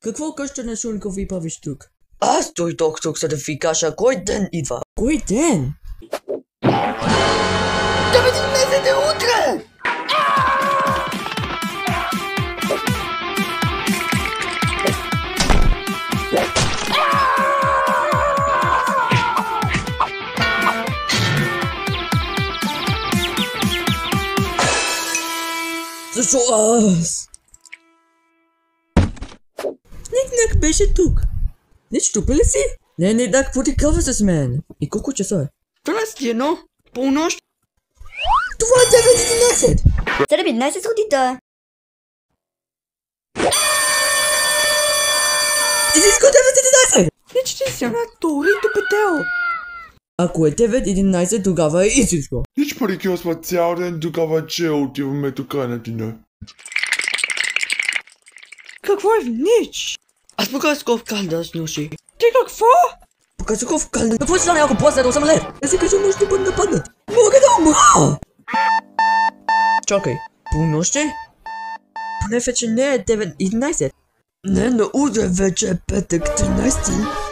Какво къща на Шунков ви правиш тук? Аз дойдох тук, за да ви кажа кой ден идва. Кой ден? 19 е утре! Защо аз? Ник беше тук. Нищо, пили си? Не, да, какво ти кава с мен? И колко часа е? 21, полунощ. Това е 9:11! 7:15 сутринта. Изисква 9:11! Ничте се на Тори до петел. Ако е 9:11, тогава е истинско. Nici păricăs mă ți-au de ducava ce ultimul тука на тина. Какво е в нич? Аз показах в калда с ноши. Ти какво? Покажи в калда. Какво ще стане, ако после до самолет? Не си кажа, може да бъде нападнат. Мога да умра! Чакай, полунощ е? Поне вече не е 9:11. Не, но утре вече е петък 13.